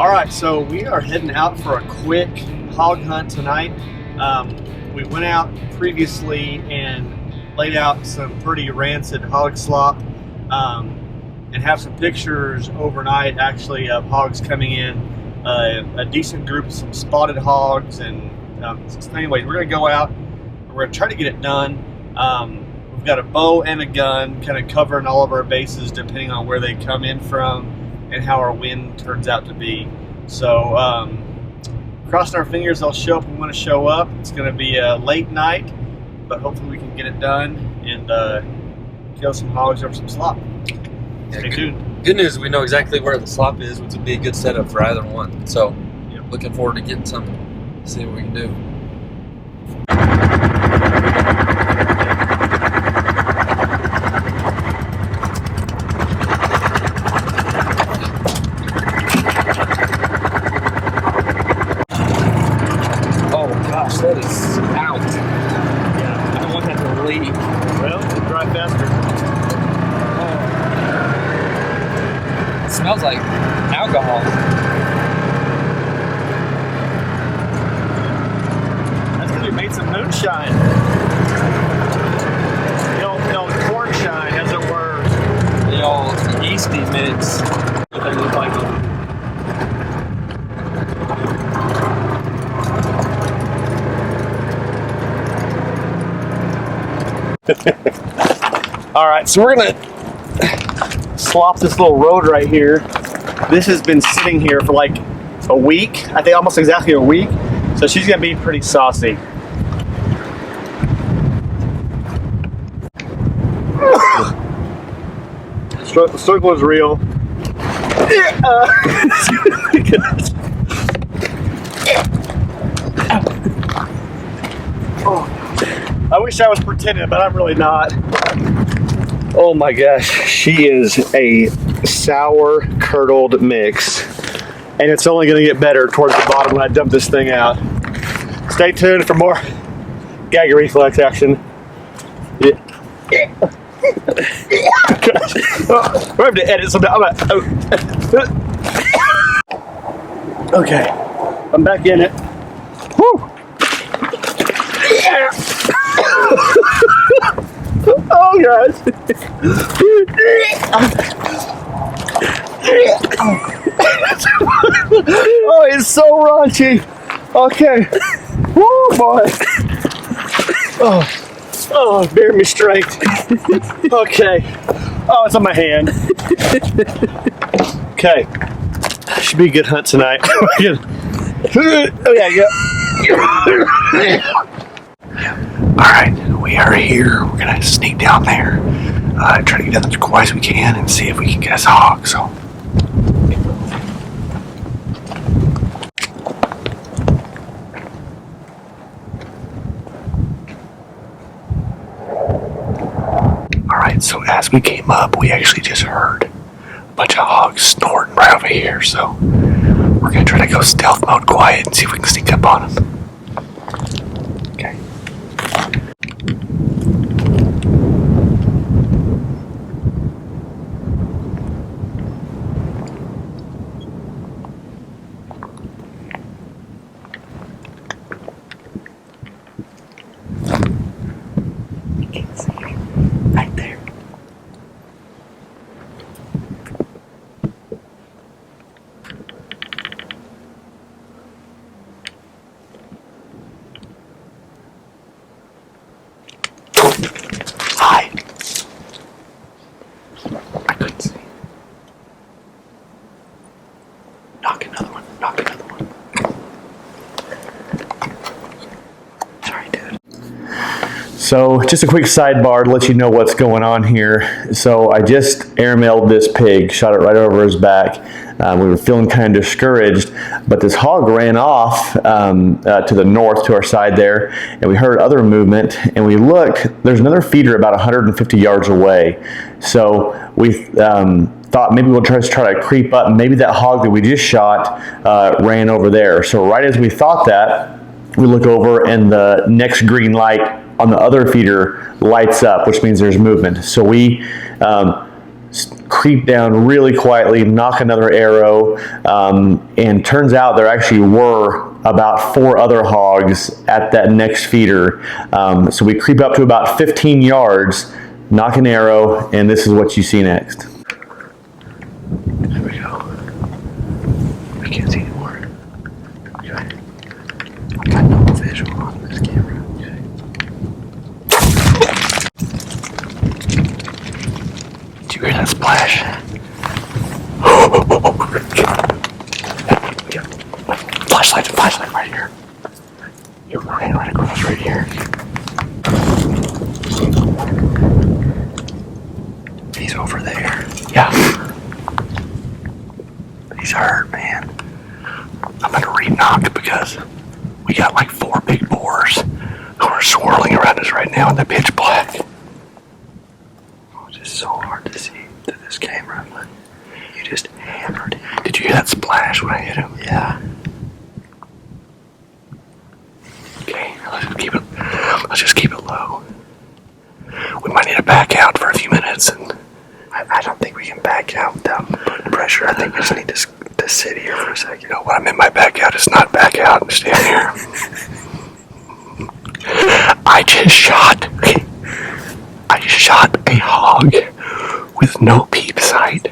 All right, so we are heading out for a quick hog hunt tonight. We went out previously and laid out some pretty rancid hog slop and have some pictures overnight actually of hogs coming in, a decent group of some spotted hogs. And anyways, we're gonna go out and we're gonna try to get it done. We've got a bow and a gun kind of covering all of our bases depending on where they come in from and how our wind turns out to be. So crossing our fingers they'll show up when we want to show up. It's going to be a late night, but hopefully we can get it done and kill some hogs over some slop. Stay tuned. Good news, we know exactly where the slop is, which would be a good setup for either one. So looking forward to getting something, see what we can do. That is out. Yeah, I don't want that to leak. Well, it'll dry faster. Oh. It smells like alcohol. That's because we made some moonshine. The old corn shine, as it were. The old yeasty mix. What they look like. All right, so we're gonna slop this little road right here. This has been sitting here for like a week, I think almost exactly a week. So she's gonna be pretty saucy. The struggle is real. I wish I was pretending, but I'm really not. Oh my gosh, she is a sour curdled mix, and it's only going to get better towards the bottom when I dump this thing out. Stay tuned for more gag reflex action. Yeah. We're having to edit some. Okay, I'm back in it. Woo! Oh guys. Oh, it's so raunchy. Okay. Woo boy. Oh, bear me straight. Okay. Oh, it's on my hand. Okay. Should be a good hunt tonight. Okay, yeah. Alright, we are here. We're gonna sneak down there, try to get down as quiet as we can and see if we can get us a hog. So alright, so as we came up we actually just heard a bunch of hogs snorting right over here, so we're gonna try to go stealth mode quiet and see if we can sneak up on them. Okay. Right there. Hi. I couldn't see. Knock another one. Knock another one. Sorry, dude. So just a quick sidebar to let you know what's going on here. So I just air mailed this pig, shot it right over his back. We were feeling kind of discouraged, but this hog ran off to the north to our side there, and we heard other movement, and we looked, there's another feeder about 150 yards away. So we thought maybe we'll try to creep up. Maybe that hog that we just shot ran over there. So right as we thought that, we look over and the next green light on the other feeder lights up, which means there's movement. So we creep down really quietly, knock another arrow, and turns out there actually were about 4 other hogs at that next feeder. So we creep up to about 15 yards, knock an arrow, and this is what you see next. There we go. I can't see anymore. Okay. I got no visual on this camera. Okay. Did you hear that splash? Flashlight right here. You're right across right here. He's over there. Yeah. He's hurt, man. I'm gonna re-knock because we got like 4 big boars who are swirling around us right now in the pitch black. Oh, it's just so hard to see through this camera, but you just hammered him. Did you hear that splash when I hit him? Yeah. Okay, let's just keep it low. We might need to back out for a few minutes, and I don't think we can back out without putting pressure. I think we just need to sit here for a second. You know what I meant by back out is not back out and stand here. I just shot a hog with no peep sight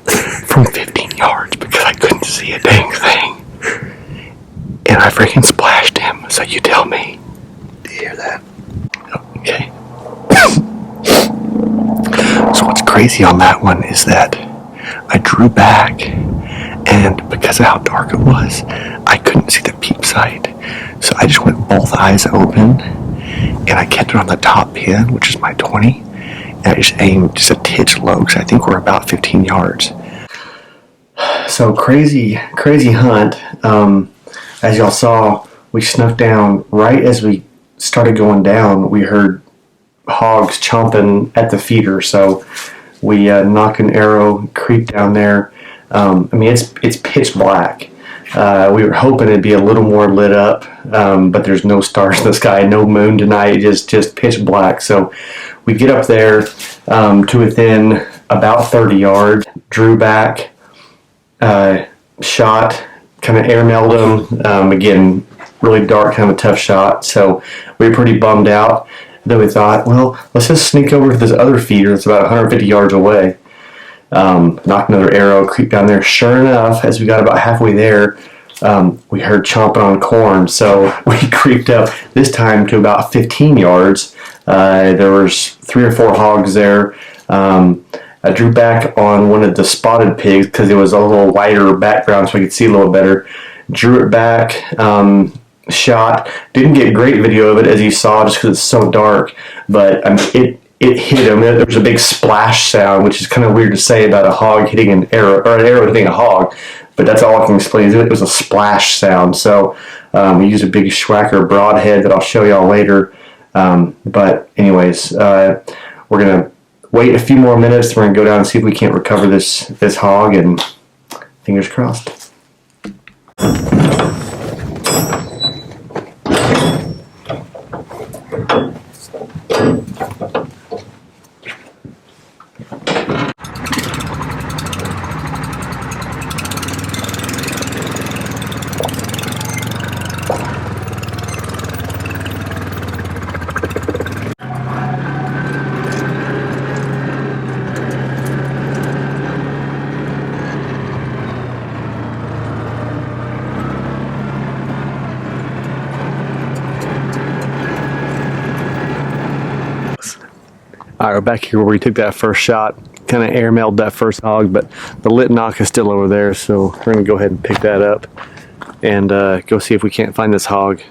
from 15 yards because I couldn't see a dang thing. And I freaking splashed him, so you tell me. Do you hear that? Okay. So what's crazy on that one is that I drew back, and because of how dark it was, I couldn't see the peep sight. So I just went both eyes open, and I kept it on the top pin, which is my 20, and I just aimed just a titch low, because I think we're about 15 yards. So crazy hunt. As y'all saw, we snuck down right as we started going down. We heard hogs chomping at the feeder, so we knock an arrow, creep down there. It's pitch black. We were hoping it'd be a little more lit up, but there's no stars in the sky, no moon tonight, just pitch black. So we get up there to within about 30 yards, drew back, shot, kind of airmailed him. Again, really dark, kind of a tough shot. So we were pretty bummed out. Then we thought, well, let's just sneak over to this other feeder that's about 150 yards away. Knock another arrow, creep down there. Sure enough, as we got about halfway there, we heard chomping on corn. So we creeped up this time to about 15 yards. There was 3 or 4 hogs there. I drew back on one of the spotted pigs because it was a little wider background so I could see a little better. Drew it back, shot. Didn't get great video of it as you saw just because it's so dark, but it hit him. There was a big splash sound, which is kind of weird to say about a hog hitting an arrow, or an arrow hitting a hog, but that's all I can explain. It was a splash sound. So we used a big Schwacker Broadhead that I'll show y'all later. But anyways, we're going to wait a few more minutes. We're going to go down and see if we can't recover this hog, and fingers crossed. All right, we're back here where we took that first shot, kind of airmailed that first hog, but the lit knock is still over there, so we're going to go ahead and pick that up and go see if we can't find this hog.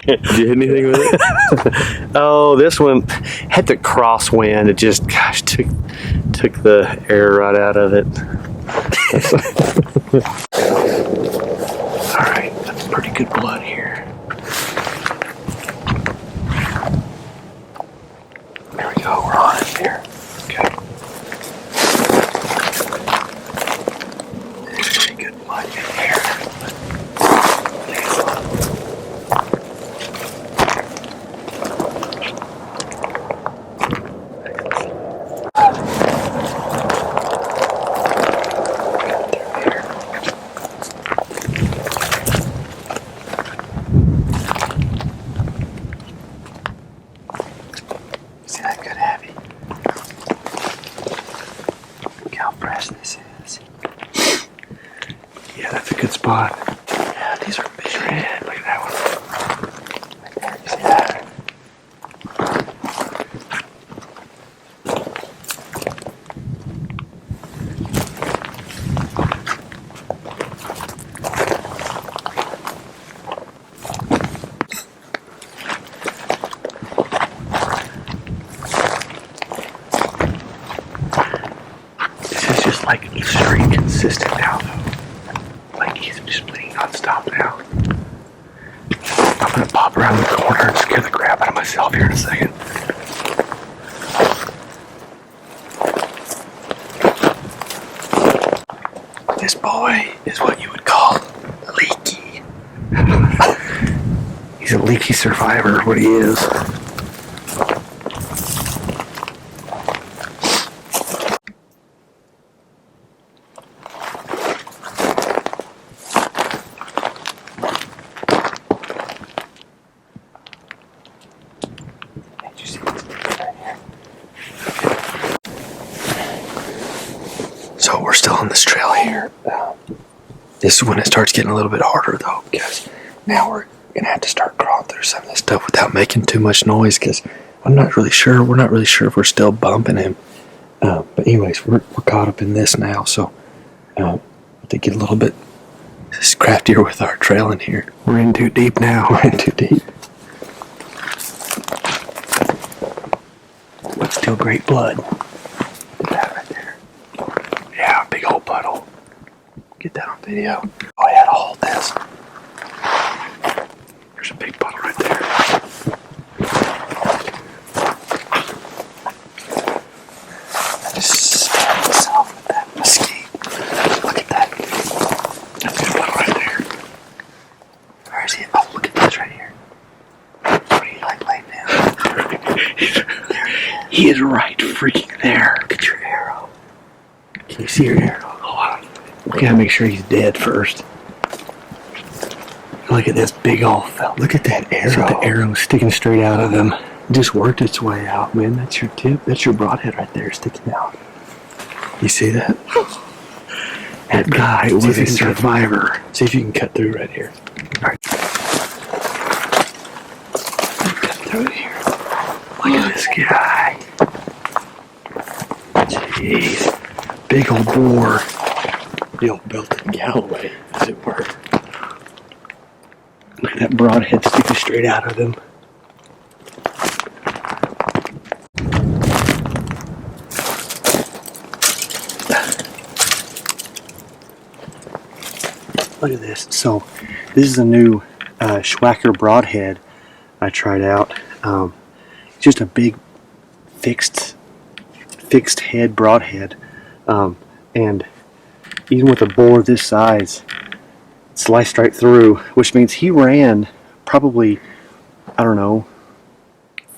Did you hit anything with it? Oh, this one had the crosswind. It just, gosh, took the air right out of it. All right, that's pretty good blood here. There we go, we're on it here. Okay. There's pretty good blood in here. good spot. Yeah, these are big. Red. Look at that one. Right there. See that? This is just like straight consistent now, though. Like he's just bleeding nonstop now. I'm gonna pop around the corner and scare the crap out of myself here in a second. This boy is what you would call leaky. He's a leaky survivor, what he is. So we're still on this trail here. This is when it starts getting a little bit harder though, because now we're gonna have to start crawling through some of this stuff without making too much noise, because we're not really sure if we're still bumping him. But anyways, we're caught up in this now, so to get a little bit craftier with our trailing here. We're in too deep now. We're in too deep. But still great blood. Look at that right there. Yeah, big old puddle. Get that on video. Oh, I had to hold this. There's a big puddle right there. I just stabbed myself with that mesquite. Look at that. That's a puddle right there. Where is he? Oh, look at this right here. What are you like laying down? He is right freaking there. Look at your arrow. Can you see your arrow? Hold on. We gotta make sure he's dead first. Look at this big old fella. Look at that arrow. So the arrow sticking straight out of him. Just worked its way out, man. That's your tip. That's your broadhead right there sticking out. You see that? That guy was a survivor. See if you can cut through right here. All right. Cut through here. Look at this guy. Jeez. Big old boar. The old Belton Galloway, as it were. Look at that broadhead sticking straight out of him. Look at this. So, this is a new Schwacker broadhead I tried out. Just a big fixed head broadhead, and even with a bore this size, it sliced right through, which means he ran probably, I don't know,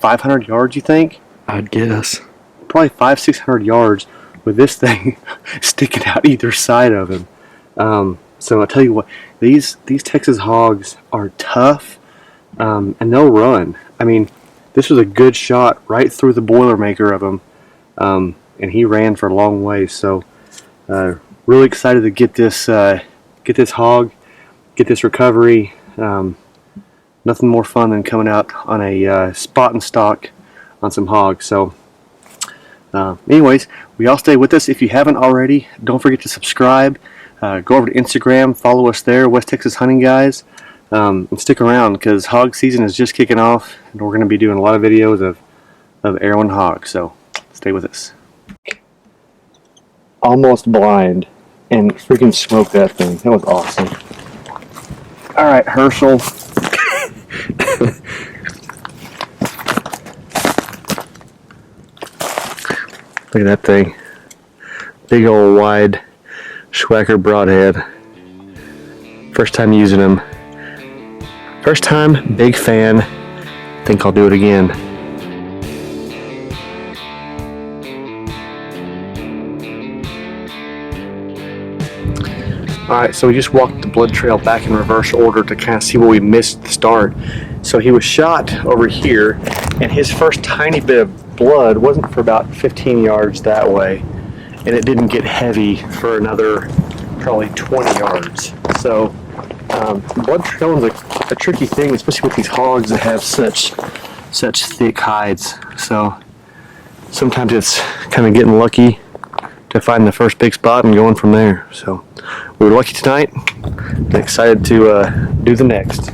500 yards, you think? I'd guess. Probably 500-600 yards with this thing sticking out either side of him. So I'll tell you what, these Texas hogs are tough, and they'll run. I mean, this was a good shot right through the Boilermaker of him, and he ran for a long way. So really excited to get this hog, get this recovery. Nothing more fun than coming out on a spot and stalk on some hogs. So anyways, we all stay with us. If you haven't already, don't forget to subscribe. Go over to Instagram, follow us there, West Texas Hunting Guys, and stick around because hog season is just kicking off, and we're going to be doing a lot of videos of arrowing hogs. So stay with us. Almost blind and freaking smoked that thing. That was awesome. All right, Herschel. Look at that thing. Big old wide Schwacker broadhead. First time using them. First time, big fan. Think I'll do it again. Alright, so we just walked the blood trail back in reverse order to kind of see where we missed the start. So he was shot over here, and his first tiny bit of blood wasn't for about 15 yards that way, and it didn't get heavy for another probably 20 yards. So blood trailing's a tricky thing, especially with these hogs that have such thick hides. So sometimes it's kind of getting lucky to find the first big spot and going from there. So we were lucky tonight and excited to do the next.